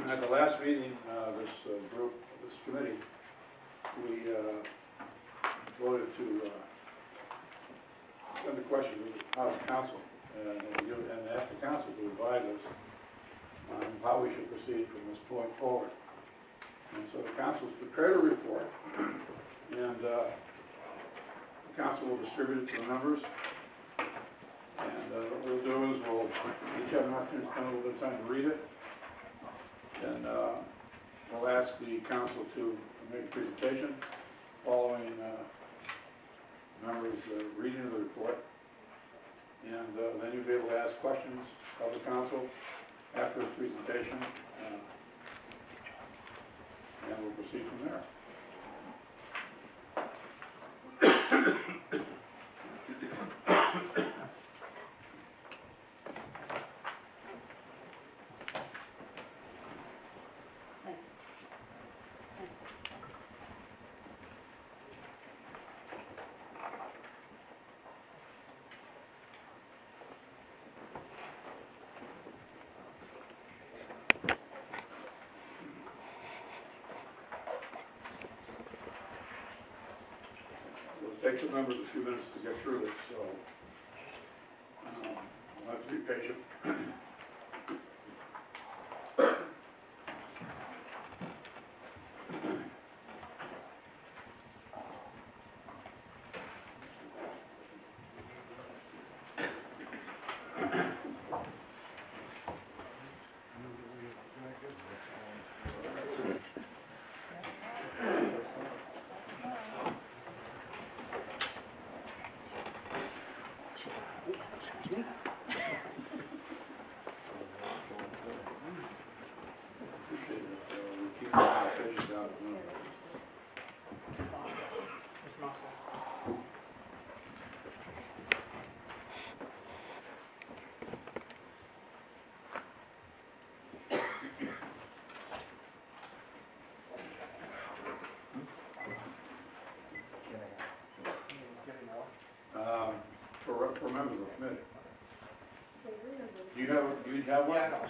At the last meeting, this committee, we voted to send a question to the House Council and ask the Council to advise us on how we should proceed from this point forward. And so the Council's prepared a report, and the Council will distribute it to the members. And what we'll do is we'll each have an opportunity to spend a little bit of time to read it. Then we'll ask the Council to make a presentation following members' reading of the report. And then you'll be able to ask questions of the Council after his presentation. And we'll proceed from there. It'll take the members a few minutes to get through this, so we'll have to be patient. For members of the committee. Do you have one? Yeah, no.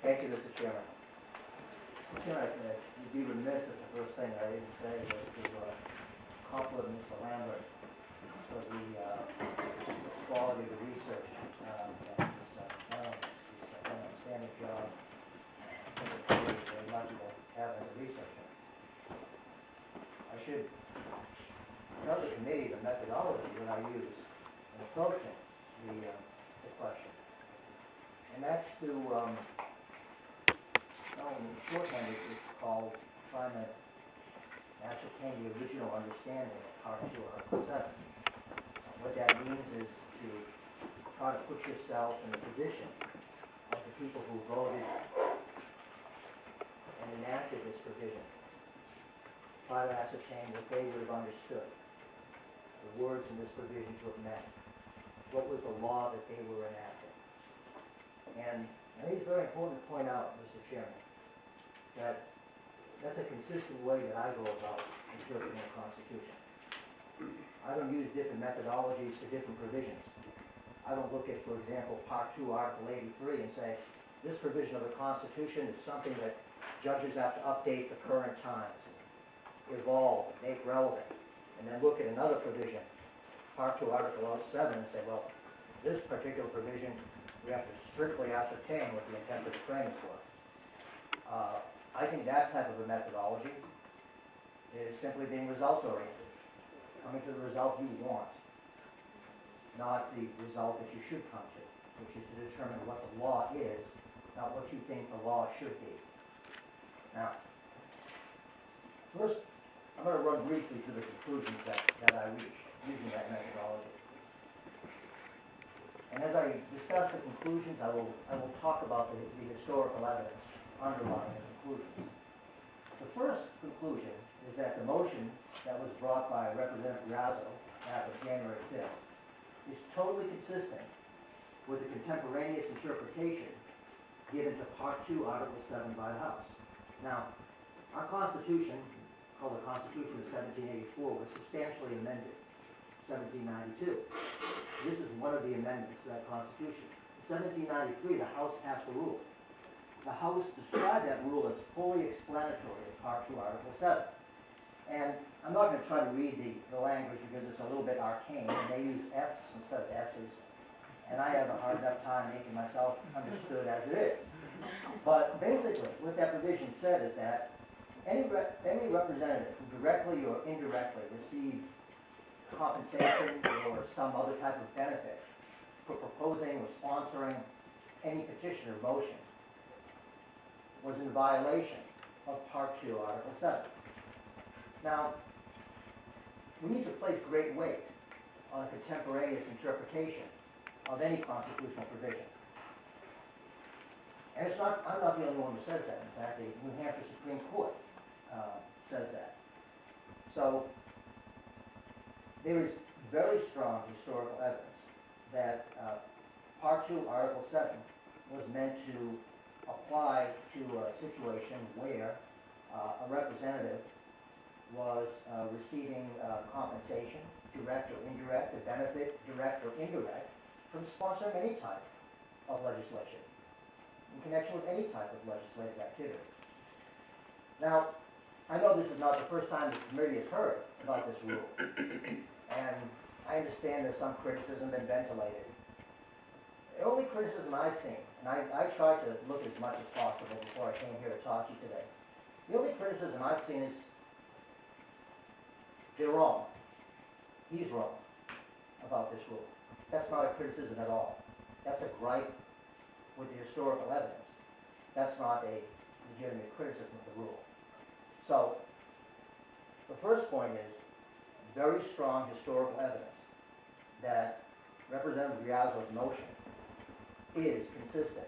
Thank you, Mr. Chairman. Mr. Chairman, you'd be remiss if the first thing I didn't say was to compliment Mr. Lambert for the quality of the research that he's done on this. He's done an outstanding job. I think we're very lucky to have him as a researcher. I should tell the committee the methodology that I use in approaching the question. And that's to, in shorthand, it's called trying to ascertain the original understanding of Part 2, Article 7. What that means is to try to put yourself in the position of the people who voted and enacted this provision. Try to ascertain what they would have understood, the words in this provision to have meant. What was the law that they were enacting? And I think it's very important to point out, Mr. Chairman, that that's a consistent way that I go about interpreting the Constitution. I don't use different methodologies for different provisions. I don't look at, for example, Part 2, Article 83 and say, this provision of the Constitution is something that judges have to update for current times, evolve, make relevant, and then look at another provision, Part 2, Article 7, and say, well, this particular provision, we have to strictly ascertain what the intent of the framers were. I think that type of a methodology is simply being results-oriented, coming to the result you want, not the result that you should come to, which is to determine what the law is, not what you think the law should be. Now, first, I'm going to run briefly through the conclusions that I reached using that methodology. And as I discuss the conclusions, I will talk about the historical evidence underlying the conclusions. The first conclusion is that the motion that was brought by Representative Grazzo back on January 5th is totally consistent with the contemporaneous interpretation given to Part 2, Article 7 by the House. Now, our Constitution, called the Constitution of 1784, was substantially amended in 1792. This is one of the amendments to that Constitution. In 1793, the House passed a rule. The House described that rule as fully explanatory of Part 2, Article 7. And I'm not going to try to read the language because it's a little bit arcane, and they use F's instead of S's. And I have a hard enough time making myself understood as it is. But basically, what that provision said is that any representative who directly or indirectly received compensation or some other type of benefit for proposing or sponsoring any petition or motion was in violation of Part 2, Article 7. Now, we need to place great weight on a contemporaneous interpretation of any constitutional provision. And it's not, I'm not the only one who says that. In fact, the New Hampshire Supreme Court says that. So, there is very strong historical evidence that Part 2, Article 7 was meant to apply to a situation where a representative was receiving compensation, direct or indirect, a benefit, direct or indirect, from sponsoring any type of legislation, in connection with any type of legislative activity. Now, I know this is not the first time this committee has heard about this rule, and I understand there's some criticism been ventilated. The only criticism I've seen, and I tried to look as much as possible before I came here to talk to you today, the only criticism I've seen is they're wrong. He's wrong about this rule. That's not a criticism at all. That's a gripe with the historical evidence. That's not a legitimate criticism of the rule. So, the first point is very strong historical evidence that Representative Grazzo's motion is consistent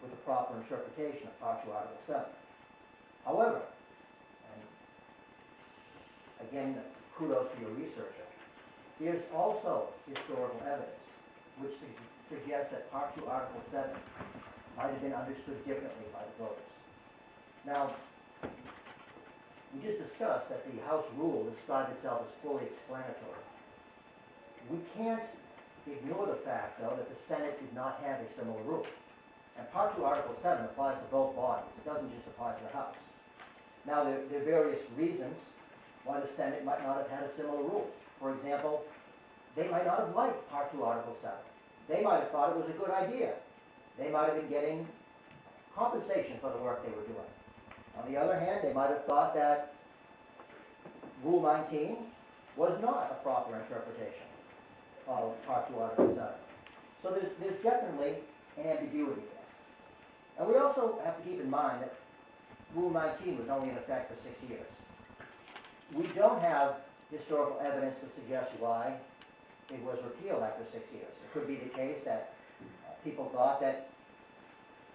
with the proper interpretation of Part 2, Article 7. However, and again, kudos to your researcher, there's also historical evidence which suggests that Part 2, Article 7 might have been understood differently by the voters. Now, we just discussed that the House rule described itself as fully explanatory. We can't ignore the fact, though, that the Senate did not have a similar rule. And Part 2, Article 7 applies to both bodies. It doesn't just apply to the House. Now, there are various reasons why the Senate might not have had a similar rule. For example, they might not have liked Part 2, Article 7. They might have thought it was a good idea. They might have been getting compensation for the work they were doing. On the other hand, they might have thought that Rule 19 was not a proper interpretation of Part 2, Article 7. So there's definitely an ambiguity there. And we also have to keep in mind that Rule 19 was only in effect for 6 years. We don't have historical evidence to suggest why it was repealed after 6 years. It could be the case that people thought that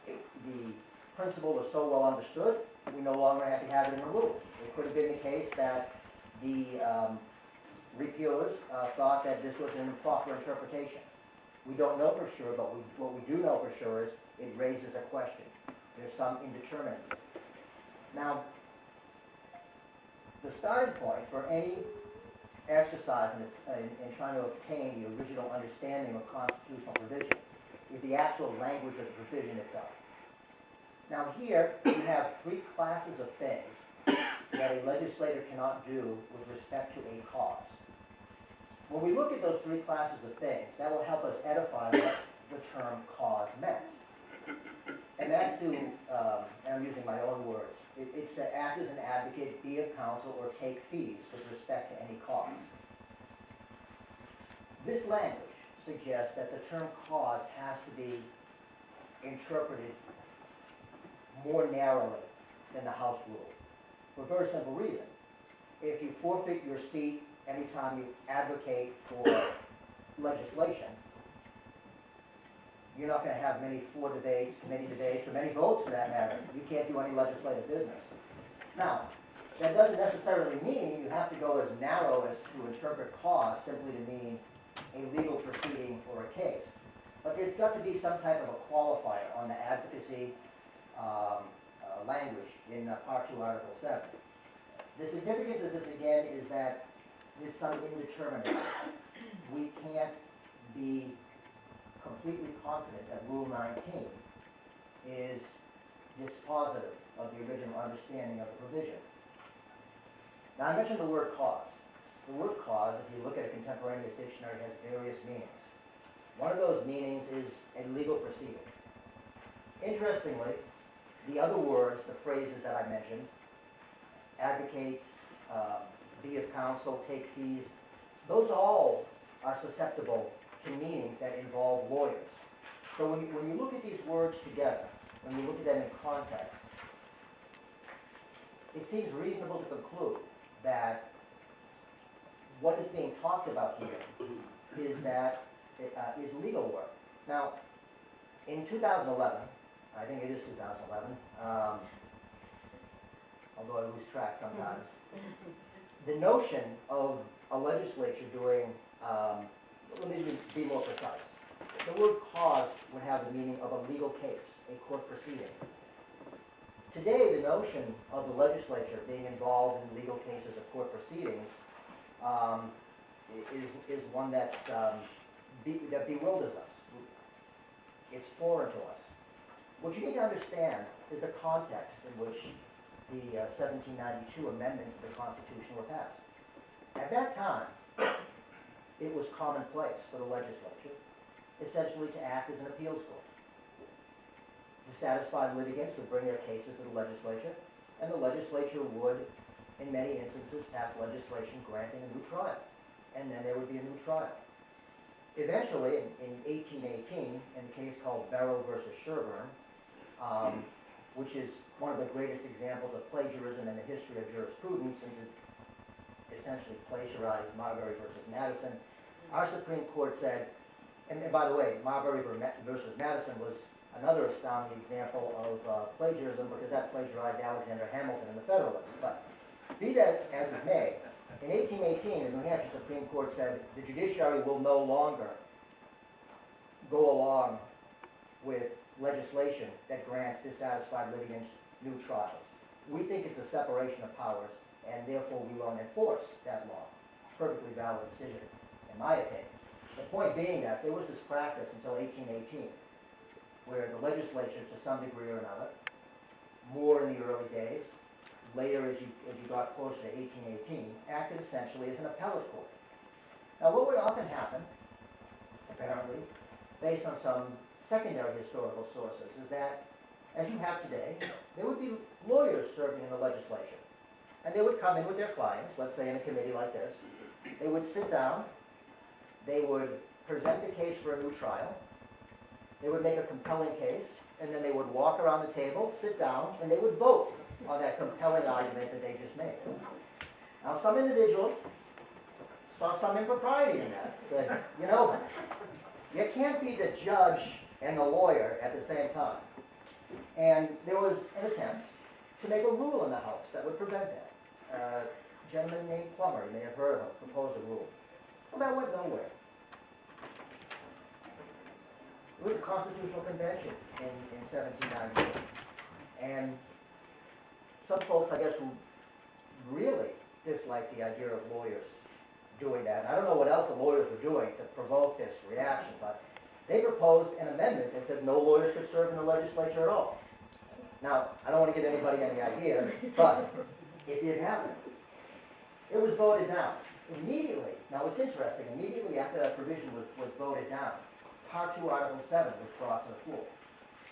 the principle was so well understood, we no longer had to have it in the rules. It could have been the case that the repealers thought that this was an improper interpretation. We don't know for sure, but what we do know for sure is it raises a question. There's some indeterminacy. Now, the starting point for any exercise in trying to obtain the original understanding of constitutional provision is the actual language of the provision itself. Now here, we have three classes of things that a legislator cannot do with respect to a cause. When we look at those three classes of things, that will help us edify what the term cause meant. And that's to, and I'm using my own words, it's to act as an advocate, be of counsel, or take fees with respect to any cause. This language suggests that the term cause has to be interpreted more narrowly than the House rule, for a very simple reason. If you forfeit your seat anytime you advocate for legislation, you're not going to have many floor debates, committee debates, or many votes for that matter. You can't do any legislative business. Now, that doesn't necessarily mean you have to go as narrow as to interpret cause simply to mean a legal proceeding or a case. But there's got to be some type of a qualifier on the advocacy language in Part 2, Article 7. The significance of this, again, is that there's some indeterminacy. We can't be completely confident that Rule 19 is dispositive of the original understanding of the provision. Now, I mentioned the word cause. The word cause, if you look at a contemporaneous dictionary, has various meanings. One of those meanings is a legal proceeding. Interestingly, the other words, the phrases that I mentioned, advocate, be of counsel, take fees, those all are susceptible to meanings that involve lawyers. So when you look at these words together, when you look at them in context, it seems reasonable to conclude that what is being talked about here is that is legal work. Now, in 2011, I think it is 2011, although I lose track sometimes, the notion of a legislature doing, let me be more precise. The word cause would have the meaning of a legal case, a court proceeding. Today, the notion of the legislature being involved in legal cases or court proceedings is one that's, that bewilders us. It's foreign to us. What you need to understand is the context in which the 1792 amendments to the Constitution were passed. At that time, it was commonplace for the legislature essentially to act as an appeals court. Dissatisfied litigants would bring their cases to the legislature, and the legislature would, in many instances, pass legislation granting a new trial. And then there would be a new trial. Eventually, in 1818, in a case called Barrow versus Sherburne, which is one of the greatest examples of plagiarism in the history of jurisprudence, since it essentially plagiarized Marbury versus Madison, our Supreme Court said, and by the way, Marbury versus Madison was another astounding example of plagiarism because that plagiarized Alexander Hamilton and the Federalists. But be that as it may, in 1818, the New Hampshire Supreme Court said the judiciary will no longer go along with legislation that grants dissatisfied litigants new trials. We think it's a separation of powers, and therefore we won't enforce that law. Perfectly valid decision, in my opinion. The point being that there was this practice until 1818, where the legislature, to some degree or another, more in the early days, later as you got closer to 1818, acted essentially as an appellate court. Now what would often happen, apparently, based on some secondary historical sources, is that, as you have today, there would be lawyers serving in the legislature. And they would come in with their clients, let's say in a committee like this. They would sit down, they would present the case for a new trial, they would make a compelling case, and then they would walk around the table, sit down, and they would vote on that compelling argument that they just made. Now some individuals saw some impropriety in that, said, you know, you can't be the judge and the lawyer at the same time. And there was an attempt to make a rule in the House that would prevent that. A gentleman named Plummer, you may have heard of him, proposed a rule. Well, that went nowhere. It was a constitutional convention in 1792. And some folks, I guess, who really disliked the idea of lawyers doing that. I don't know what else the lawyers were doing to provoke this reaction, but they proposed an amendment that said no lawyers could serve in the legislature at all. Now, I don't want to give anybody any ideas, but it did happen. It was voted down. Immediately, now what's interesting, immediately after that provision was voted down, Part 2, Article 7 was brought to the floor.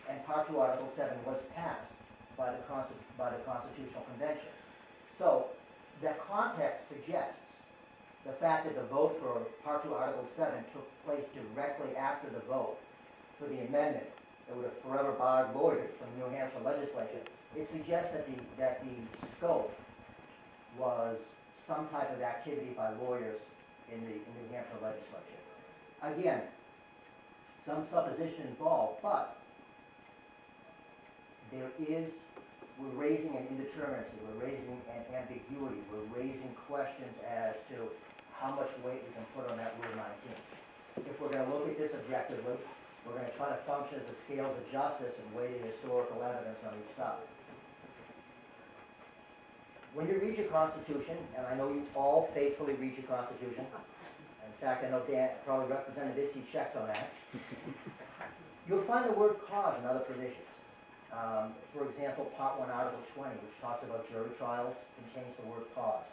And Part 2, Article 7 was passed by the Constitutional Convention. So, that context suggests the fact that the vote for Part 2, Article 7 took place directly after the vote for the amendment that would have forever barred lawyers from the New Hampshire legislature. It suggests that the scope was some type of activity by lawyers in the New Hampshire legislature. Again, some supposition involved, but we're raising an indeterminacy, we're raising an ambiguity, we're raising questions as to how much weight we can put on that Rule 19. If we're going to look at this objectively, we're going to try to function as a scales of justice and weigh the historical evidence on each side. When you read your Constitution, and I know you all faithfully read your Constitution, in fact I know Dan, probably Representative Itzy checks on that, you'll find the word cause in other provisions. For example, Part 1, Article 20, which talks about jury trials, contains the word cause.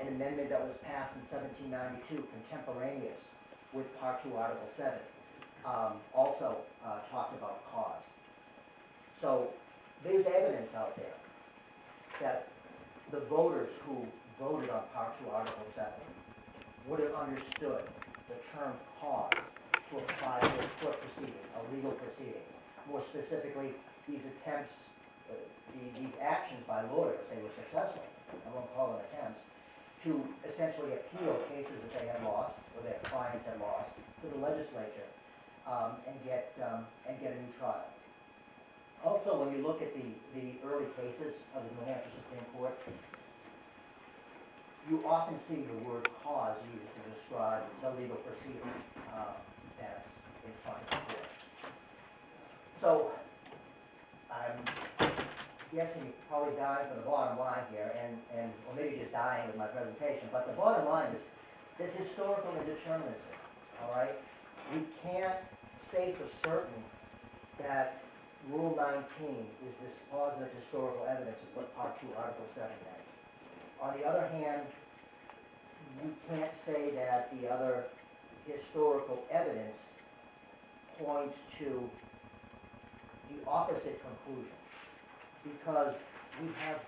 An amendment that was passed in 1792, contemporaneous with Part 2, Article 7, also talked about cause. So there's evidence out there that the voters who voted on Part 2, Article 7 would have understood the term cause to apply to a court proceeding, a legal proceeding. More specifically, these attempts, these actions by lawyers, they were successful, I won't call them attempts, to essentially appeal cases that they had lost, or their clients had lost, to the legislature, and get a new trial. Also, when you look at the early cases of the New Hampshire Supreme Court, you often see the word cause used to describe the legal proceeding that's in front of the court. So, I'm guessing you're probably dying for the bottom line here, or maybe just dying with my presentation, but the bottom line is this historical indeterminacy, all right? We can't say for certain that Rule 19 is this positive historical evidence of what Part 2, Article 7 meant. On the other hand, we can't say that the other historical evidence points to the opposite conclusion, because we have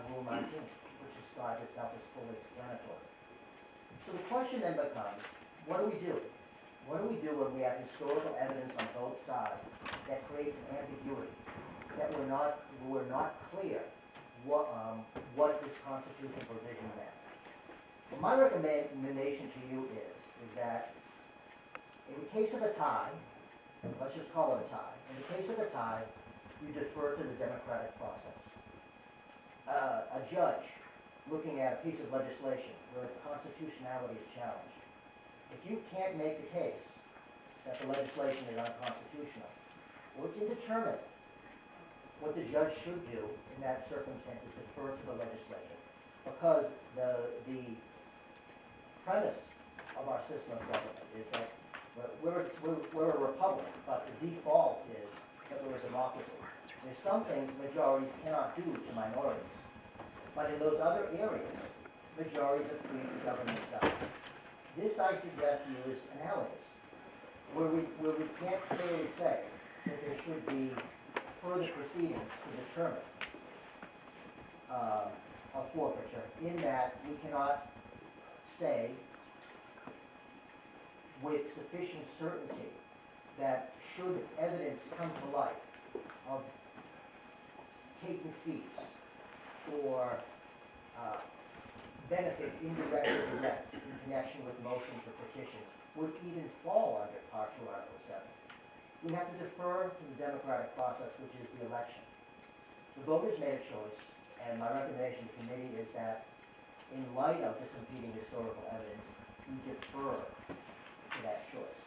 Rule 19, which describes itself as fully explanatory. So the question then becomes, what do we do? What do we do when we have historical evidence on both sides that creates an ambiguity, that we're not clear what this constitutional provision meant? Well, my recommendation to you is that in the case of a tie, let's just call it a tie, in the case of a tie, you defer to the democratic process. A judge looking at a piece of legislation where its constitutionality is challenged, if you can't make the case that the legislation is unconstitutional, well, it's indeterminate. What the judge should do in that circumstance is defer to the legislature, because the premise of our system of government is that we're a republic, but the a democracy. There's some things majorities cannot do to minorities. But in those other areas, majorities are free to govern themselves. This, I suggest to you, is analogous, where we can't clearly say that there should be further proceedings to determine a forfeiture, in that we cannot say with sufficient certainty that should evidence come to light of taking fees or benefit, indirect or direct, in connection with motions or petitions, would even fall under Part 2, Article 7. We have to defer to the democratic process, which is the election. The voters made a choice, and my recommendation to the committee is that in light of the competing historical evidence, we defer to that choice.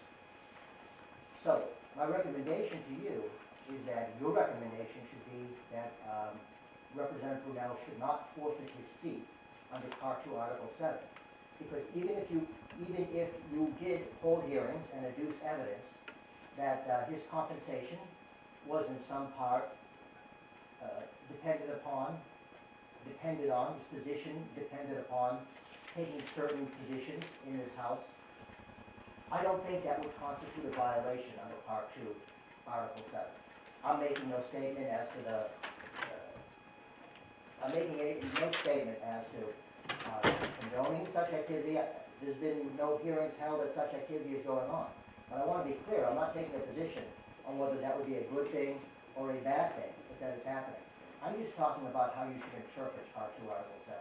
So, my recommendation to you is that your recommendation should be that Representative Brunelle should not forfeit his seat under Part 2, Article 7. Because even if you did hold hearings and adduce evidence that his compensation was in some part depended on, his position depended upon taking certain positions in his house, I don't think that would constitute a violation under Part 2, Article 7. I'm making no statement as to condoning such activity. There's been no hearings held that such activity is going on. But I want to be clear, I'm not taking a position on whether that would be a good thing or a bad thing, if that is happening. I'm just talking about how you should interpret Part 2, Article 7.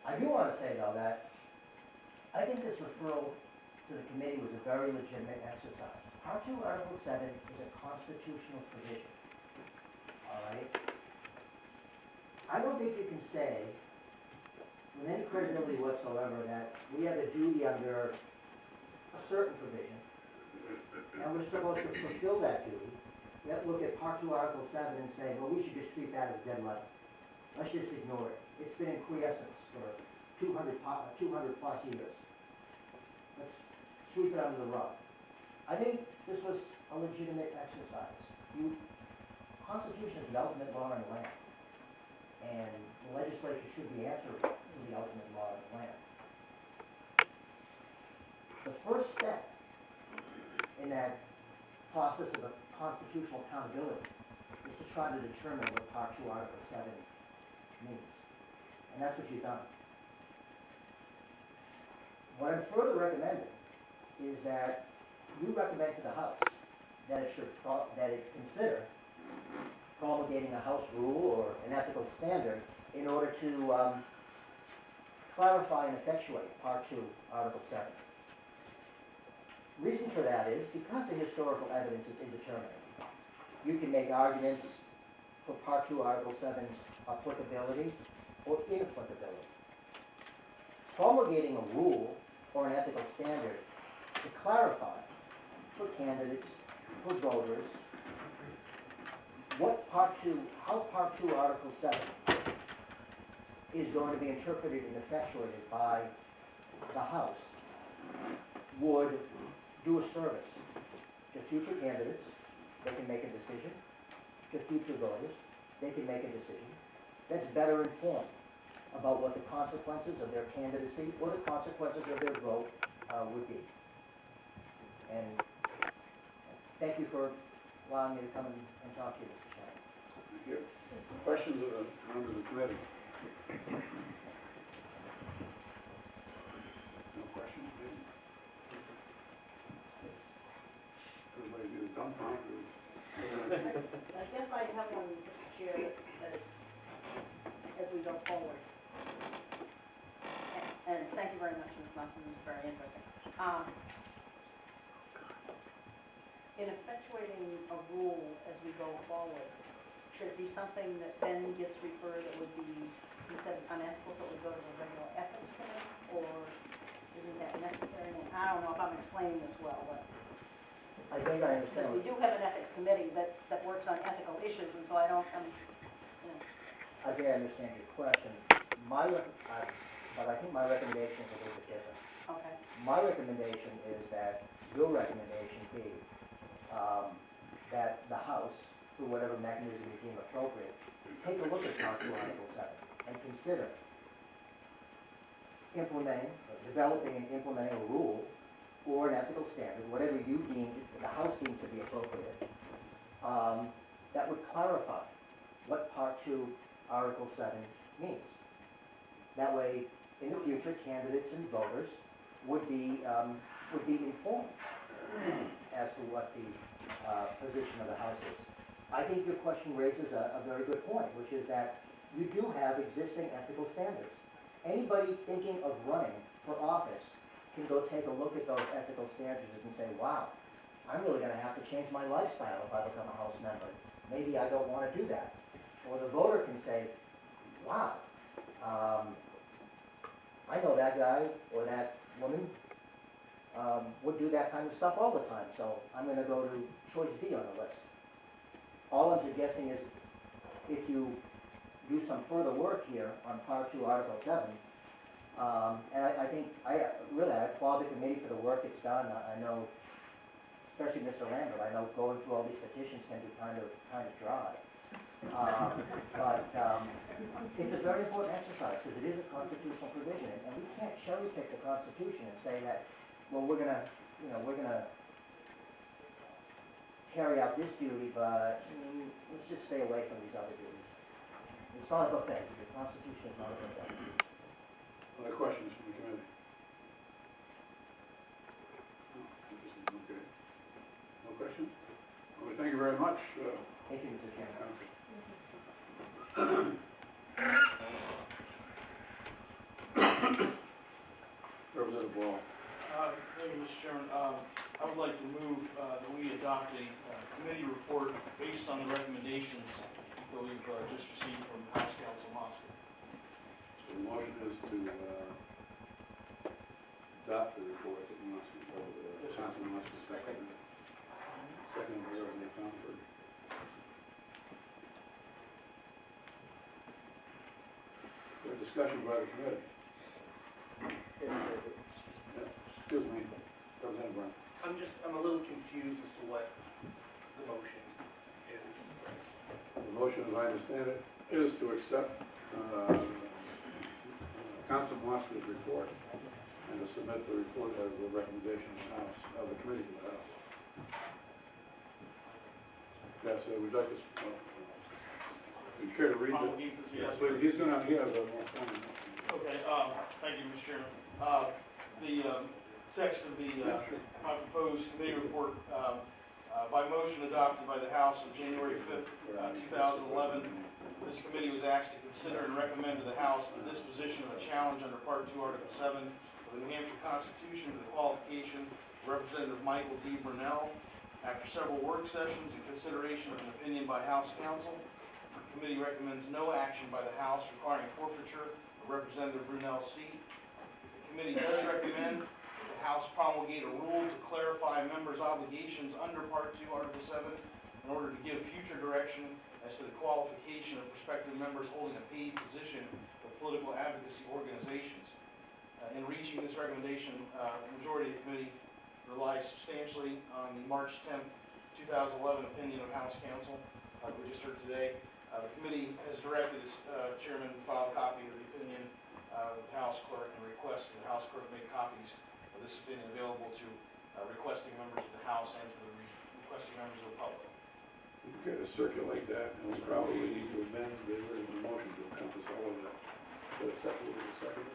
I do want to say, though, that I think this referral to the committee was a very legitimate exercise. Part 2, Article 7 is a constitutional provision. All right? I don't think you can say, with any credibility whatsoever, that we have a duty under a certain provision, and we're supposed to fulfill that duty, yet look at Part 2, Article 7 and say, well, we should just treat that as dead letter. Let's just ignore it. It's been in quiescence for 200 plus years. Let's sweep it under the rug. I think this was a legitimate exercise. Constitution is the ultimate law in the land, and the legislature should be answerable to the ultimate law in the land. The first step in that process of constitutional accountability is to try to determine what Part 2, Article 7 means. And that's what you've done. What I'm further recommending is that you recommend to the House that it consider promulgating a House rule or an ethical standard in order to clarify and effectuate Part 2, Article 7. Reason for that is because the historical evidence is indeterminate. You can make arguments for Part 2, Article 7's applicability or inapplicability. Promulgating a rule or an ethical standard to clarify for candidates, for voters, how Part 2, Article 7 is going to be interpreted and effectuated by the House would do a service to future candidates. They can make a decision. To future voters, they can make a decision that's better informed about what the consequences of their candidacy or the consequences of their vote would be. And thank you for allowing me to come and talk to you, Mr. Chairman. Thank you. Questions of the members of the committee? No questions, maybe? Everybody's either dumbfounded or... I guess I have one, Mr. Chair, as we go forward. And thank you very much, Ms. Nelson, this is very interesting. In effectuating a rule as we go forward, should it be something that then gets referred that would be considered unethical, so it would go to the regular ethics committee, or isn't that necessary? And I don't know if I'm explaining this well, but I think I understand. because we do have an ethics committee that works on ethical issues, and so I don't, I think I understand your question. But I think my recommendation is a little bit different. okay. My recommendation is that your recommendation be that the House, through whatever mechanism you deem appropriate, take a look at Part 2, Article 7, and consider implementing, or developing and implementing a rule or an ethical standard, whatever you deem, the House deems to be appropriate, that would clarify what Part 2, Article 7 means. That way, in the future, candidates and voters would be informed as to what the position of the House is. I think your question raises a very good point, which is that you do have existing ethical standards. Anybody thinking of running for office can go take a look at those ethical standards and say, wow, I'm really going to have to change my lifestyle if I become a House member. Maybe I don't want to do that. Or the voter can say, wow, I know that guy or that woman would do that kind of stuff all the time, so I'm going to go to choice B on the list. All I'm suggesting is if you do some further work here on Part 2, Article 7, and I think, I applaud the committee for the work it's done. I know, especially Mr. Lambert, I know going through all these petitions can be kind of dry. But it's a very important exercise because it is a constitutional provision, and we can't cherry pick the Constitution and say that, well, we're gonna carry out this duty, but let's just stay away from these other duties. It's not a buffet. The Constitution is not a buffet. Other questions from the committee? No, okay. No questions? Well, thank you very much. Thank you, Mr. Chairman. Council. Representative Ball. Thank you, Mr. Chairman. I would like to move that we adopt a committee report based on the recommendations that we've just received from House Counsel Moscow. So the motion is to adopt the report that Council Moscow seconded. Second by Representative Comfort. Discussion by the committee. Excuse me, Representative Brown. I'm a little confused as to what the motion is. The motion, as I understand it, is to accept Council Moscow's report and to submit the report as a recommendation of the House, of the committee to the House. Yes, we'd like to, you care to read it? Yes. But he has a more formal. Okay, thank you, Mr. Chairman. The text of my proposed committee report, by motion adopted by the House on January 5th, 2011, this committee was asked to consider and recommend to the House the disposition of a challenge under Part 2, Article 7 of the New Hampshire Constitution to the qualification of Representative Michael D. Brunelle. After several work sessions and consideration of an opinion by House Counsel, the committee recommends no action by the House requiring forfeiture of Representative Brunelle's seat. The committee does recommend that the House promulgate a rule to clarify members' obligations under Part 2, Article 7 in order to give future direction as to the qualification of prospective members holding a paid position with political advocacy organizations. In reaching this recommendation, the majority of the committee relies substantially on the March 10th, 2011 opinion of House Counsel that we just heard today. The committee has directed its chairman to file a copy of the opinion with the House clerk and request that the House clerk make copies of this opinion available to requesting members of the House and to the requesting members of the public. Okay, to circulate that, and we probably need to amend the original motion to encompass all of that. So acceptable to the second?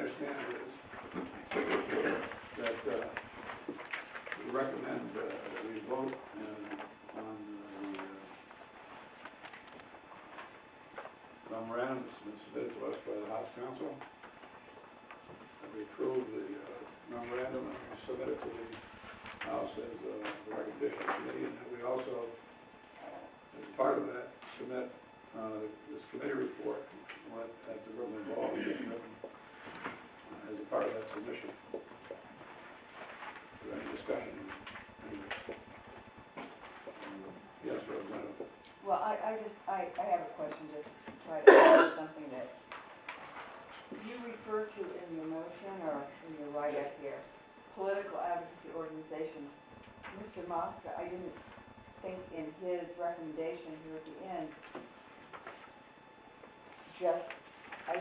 understand it is that we recommend that we vote on the memorandum that's been submitted to us by the House Counsel. That we approve the memorandum and we submit it to the House as the recommendation committee, and that we also, as part of that, submit this committee report, what at the room involved is written as a part of that submission. Is there any discussion? Yes, Representative. Well, I have a question, just to try to answer something that you refer to in your motion or in your write-up here, political advocacy organizations. Mr. Mosca, I didn't think in his recommendation here at the end, I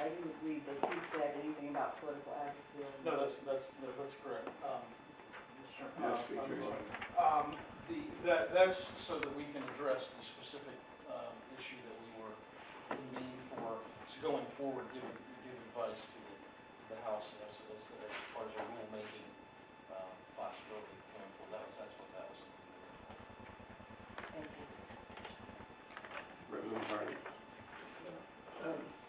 didn't read that he said anything about political advocacy No, organizations. that's correct. Mr. Yes, speak to yourself. That's so that we can address the specific issue that we were convening for, so going forward, give advice to the House as far as a rulemaking possibility going forward. That's what that was included in. Thank you. Representative Hardy.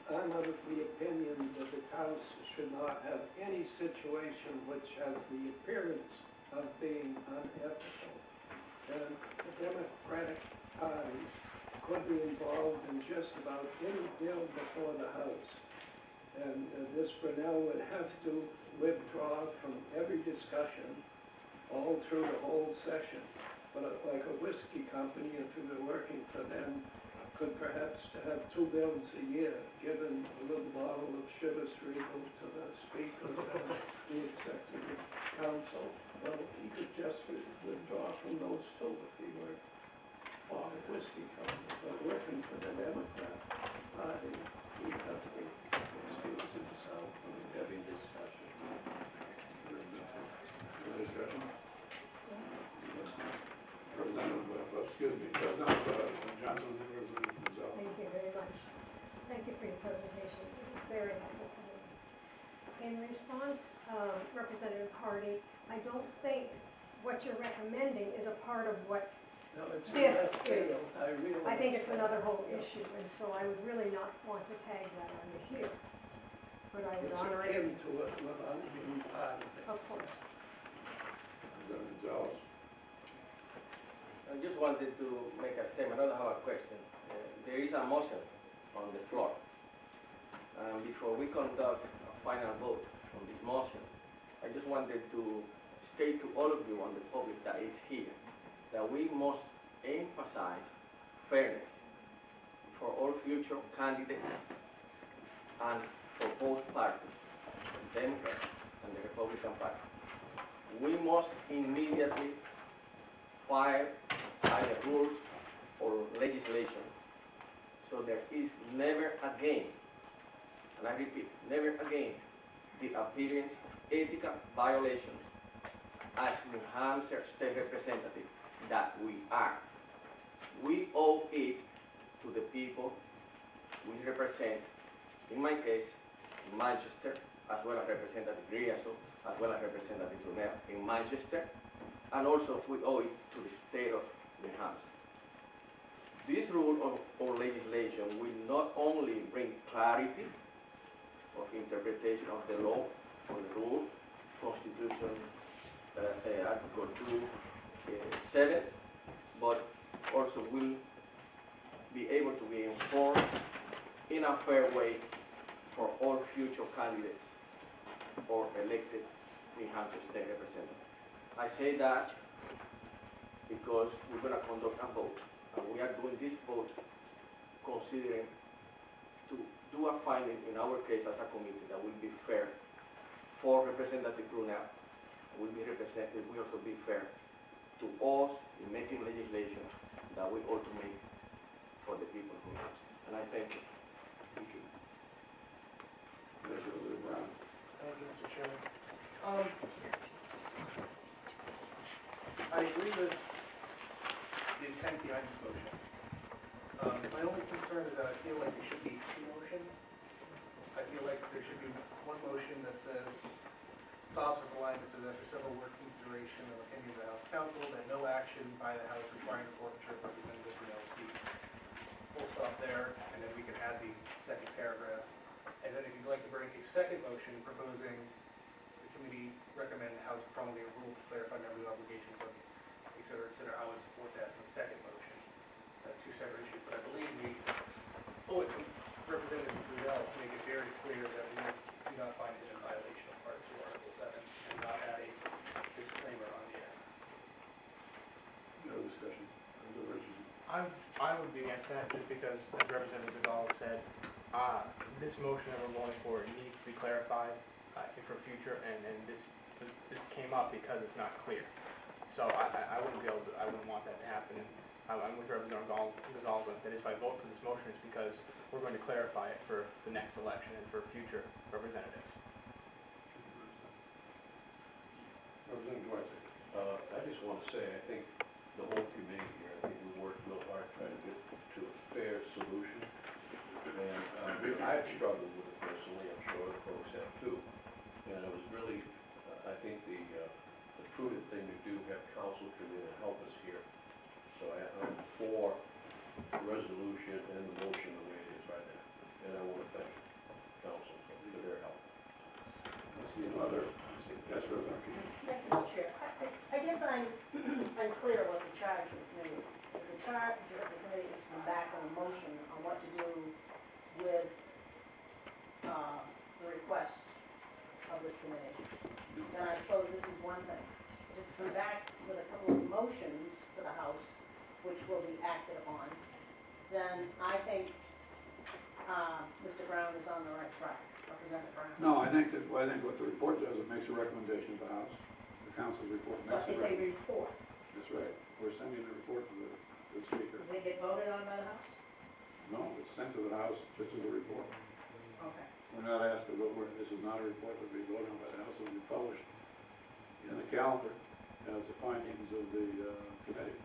I'm of the opinion that the House should not have any situation which has the appearance of being unethical. And the Democratic Party could be involved in just about any bill before the House. And this Brunelle would have to withdraw from every discussion all through the whole session. But like a whiskey company, if we were working for them, could perhaps to have 2 bills a year, given a little bottle of Chivas Regal to the Speaker and the Executive Council. Well, he could just withdraw from those two if he were for a whiskey company. But working for the Democrat Party, he'd have to excuse himself from every discussion. Further discussion? Representative Johnson, Representative Gonzalez. Thank you very much. Thank you for your presentation. Very helpful for me. In response, Representative Hardy, I don't think what you're recommending is a part of what No, it's this left field, is. I realize. I think it's that. another whole Yeah. issue, and so I would really not want to tag that under here. But I would It's honor akin it, to it without being part of it. of course. Representative Gonzalez. I just wanted to make a statement. I don't have a question. There is a motion on the floor. Before we conduct a final vote on this motion, I just wanted to state to all of you and the public that is here that we must emphasize fairness for all future candidates and for both parties, the Democrat and the Republican Party. We must immediately file either rules or legislation so there is never again, and I repeat, never again, the appearance of ethical violations as New Hampshire state representative that we are. We owe it to the people we represent, in my case, in Manchester, as well as Representative Grieso, as well as Representative Brunelle in Manchester, and also we owe it to the state of New Hampshire. This rule or legislation will not only bring clarity of interpretation of the law or the rule, Constitution Article 2(7), but also will be able to be enforced in a fair way for all future candidates or elected New Hampshire state representatives. I say that because we're going to conduct a vote, and we are doing this vote considering to do a finding in our case as a committee that will be fair for Representative Brunelle, will also be fair to us in making legislation that we ought to make for the people of New Hampshire. And I thank you. Thank you. Yes, Representative Brown. Thank you, Mr. Chairman. I agree with the intent behind this motion. My only concern is that I feel like there should be 2 motions. I feel like there should be one motion that says, stops at the line that says after several word consideration of opinions of the House Counsel, that no action by the House requiring the forfeiture of Representative Brunelle's seat. Full stop there, and then we can add the second paragraph. And then if you'd like to bring a second motion proposing the committee recommend the House promulgate a rule to clarify members' obligations of, et cetera, I would support that as a second motion. That's two separate issues, but I believe we owe it to Representative Brunelle to make it very clear that we do not find it in violation of Part 2, Article 7, and not add a disclaimer on the end. No discussion. I would be against that just because, as Representative Gonzalez said, this motion that we're going for needs to be clarified for future, and this came up because it's not clear. So I wouldn't be able to, I wouldn't want that to happen. I'm with Representative Gonzalez that if I vote for this motion, it's because we're going to clarify it for the next election and for future representatives. Representative Duarte. I just want to say, I think the whole committee here, I think we worked real hard trying to get to a fair solution. And I've struggled with it personally, I'm sure the folks have too. And it was really, I think the prudent thing to do, have council come in and help us here. So I'm for the resolution and the motion the way it is right now. And I want to thank council for their help. I see no other, yes, Representative. Thank you, Mr. Chair. I guess I'm unclear what the charge of the committee is. If the charge of the committee is to come back on a motion on what to do with the request of this committee, then I suppose this is one thing. If it's come back with a couple of motions to the House, which will be acted upon, then I think Mr. Brown is on the right track, Representative Brown. No, I think what the report does, it makes a recommendation to the House. The council's report So makes it's a report. That's right. We're sending the report to the speaker. Does it get voted on by the House? No, it's sent to the House just as a report. Okay. We're not asked to vote, this is not a report that will be voted on by the House, it will be published in the calendar as the findings of the committee. I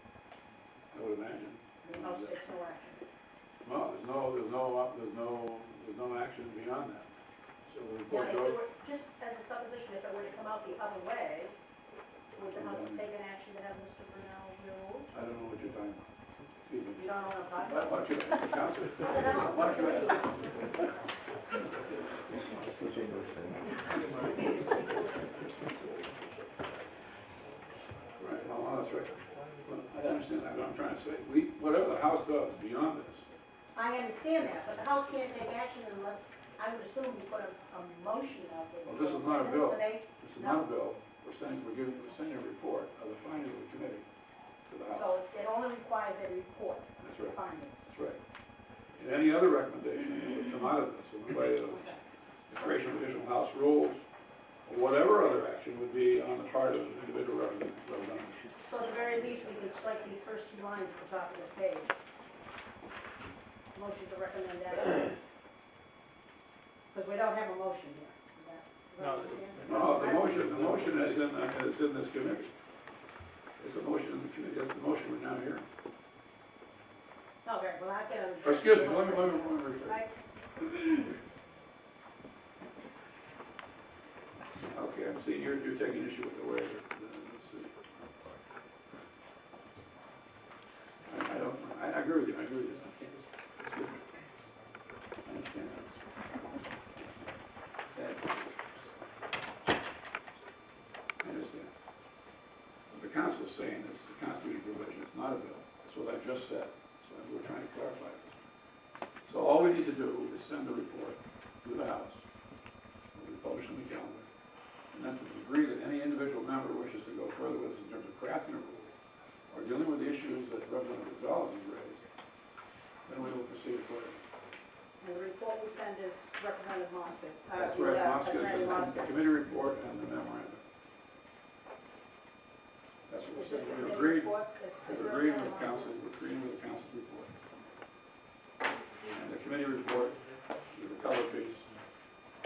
would imagine. The House takes no action. No, there's no action beyond that. So the report Now, if it goes. were, just as a supposition, if it were to come out the other way, would the House have taken action to have Mr. Brunelle removed? I don't know what you're talking about. Excuse me. You don't know what I'm talking Why about? don't you ask the council? I don't know. Why don't you ask them? Right, no, that's right. I understand that, but I'm trying to say, whatever the House does beyond this, I understand that, but the House can't take action unless, I would assume you put a motion out there. well, this is not a bill. Eliminate- This is not a bill. We're sending a report of the findings of the committee to the House. So it only requires a report. That's right. Finding. That's right. And any other recommendation that would come out of this, in the way of Okay. the creation of additional House rules, or whatever other action would be on the part of individual representatives. So at the very least, we can strike these first two lines at the top of this page. Motion to recommend action. Because we don't have a motion here. Is that, No, No, the motion is in this committee. It's a motion in the committee, that's the motion we're now hearing. Okay, well, I can. Excuse me, let me rephrase. Right. Okay, I'm seeing you're taking issue with the way that, let's see. I agree with you, I agree with you. That's good. I understand that. I understand. What the council is saying is the constitutional provision, it's not a bill. That's what I just said. So we're trying to clarify this. So all we need to do is send the report to the House. It'll be published in the calendar. And then to the degree that any individual member wishes to go further with us in terms of crafting a rule or dealing with the issues that Representative Gonzalez has raised, then we will proceed accordingly. And the report we send is Representative Moscow. That's right, Attorney the Moscow. committee report and the memorandum. That's what we're Is this saying. the We've committee agreed, report? we've agreed with council, we're agreeing with the council's report. And the committee report is a color piece.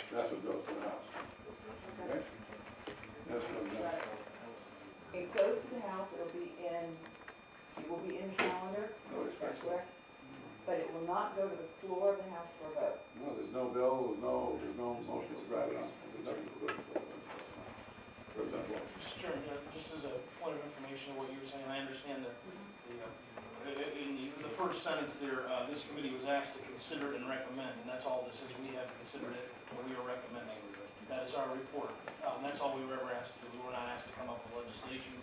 That's what goes to the House. Okay? Yes, Representative. It goes to the House, it will be in the calendar, I would expect that's so. correct? But it will not go to the floor of the House for a vote. No, there's no bill, there's no motion Mr. Chairman, just as a point of information of what you were saying, I understand in the first sentence there, this committee was asked to consider it and recommend, and that's all this is. We have considered it, and we are recommending. That is our report. That's all we were ever asked to do. We were not asked to come up with legislation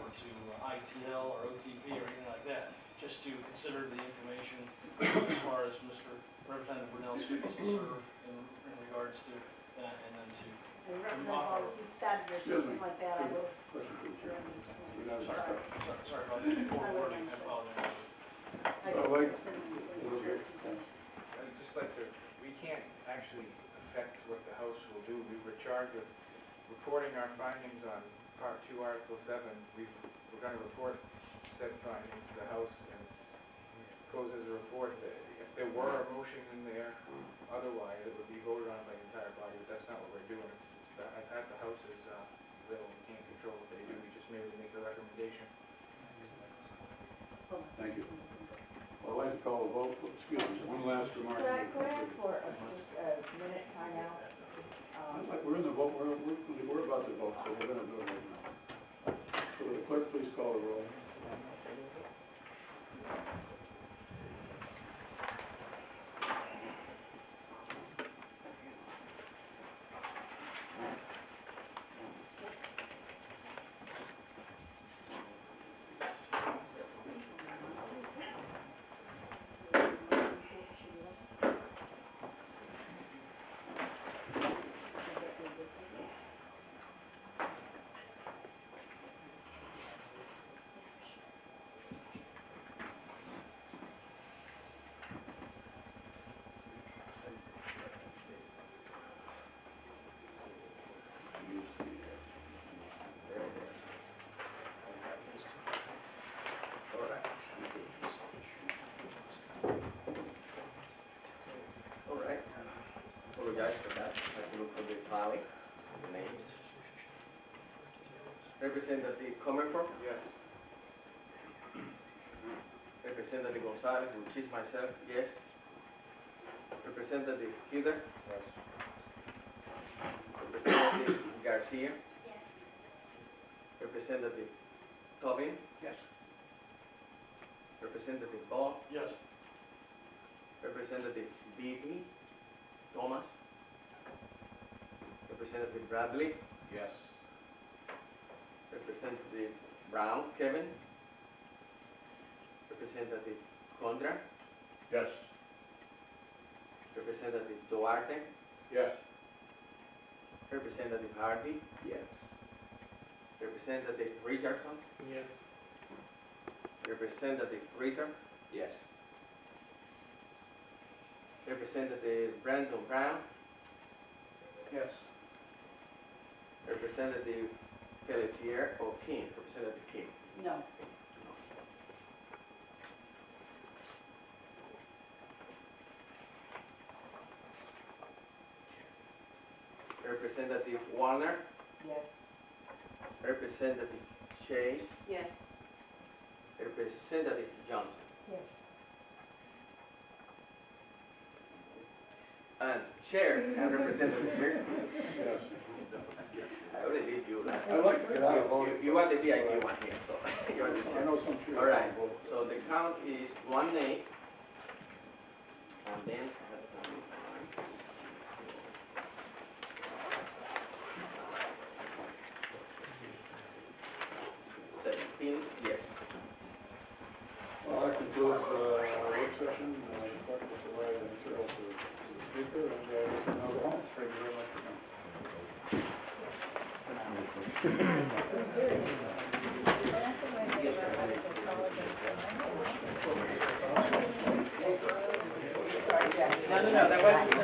or to ITL or OTP or anything like that. Just to consider the information as far as Mr. Representative Brunelle's fitness to serve in regards to that, and then to And Representative Hall, if you'd started or something like that, I would have. Question for the chair. Without Sorry, discussion. sorry about the poor wording, I apologize. I Well, think like- considering this is your two cents. I'd just like to, we can't actually affect what the House will do. We were charged with reporting our findings on Part 2, Article 7. We're gonna report said findings to the House, and it goes as a report. If there were a motion in there, otherwise, it would be voted on by the entire body, but that's not what we're doing. It's at the House's will. We can't control what they do. We just merely make a recommendation. Thank you. Well, I'd like to call a vote, excuse me, one last remark. Could I ask for just a minute timeout? Like, we're in the vote, we're about to vote, so we're gonna do it right now. So will the clerk please call the roll? All right. Apologize for that. I have to look for the tally, the names. Representative Comerford, Yes. Representative Gonzalez, which is myself, yes. Representative Hilder, Yes. Representative Garcia, Representative Tobin, Yes. Representative Ball, Yes. Representative Beatty, Thomas, Representative Bradley, Yes. Representative Brown, Kevin, Representative Condra, Yes. Representative Duarte, Yes. Representative Hardy, Yes. Representative Richardson, Yes. Representative Ritter, Yes. Representative Brandon Brown, Yes. Representative Pelletier or King, Representative King. No. Representative Warner, Yes. Representative Chase, Yes. Representative Johnson, Yes. and Chair and Representative Pearson. Yes. I already did you like. I'd like to get out of voting. You are the VIP one here, so you are the I chair. know some chairs. All right, don't vote. so the count is 1 nay, and then I have to move mine. 17, yes. Well, that concludes our work session. Clerk will provide the material to the speaker, and we can now go home. Thank you very much for coming. No, that was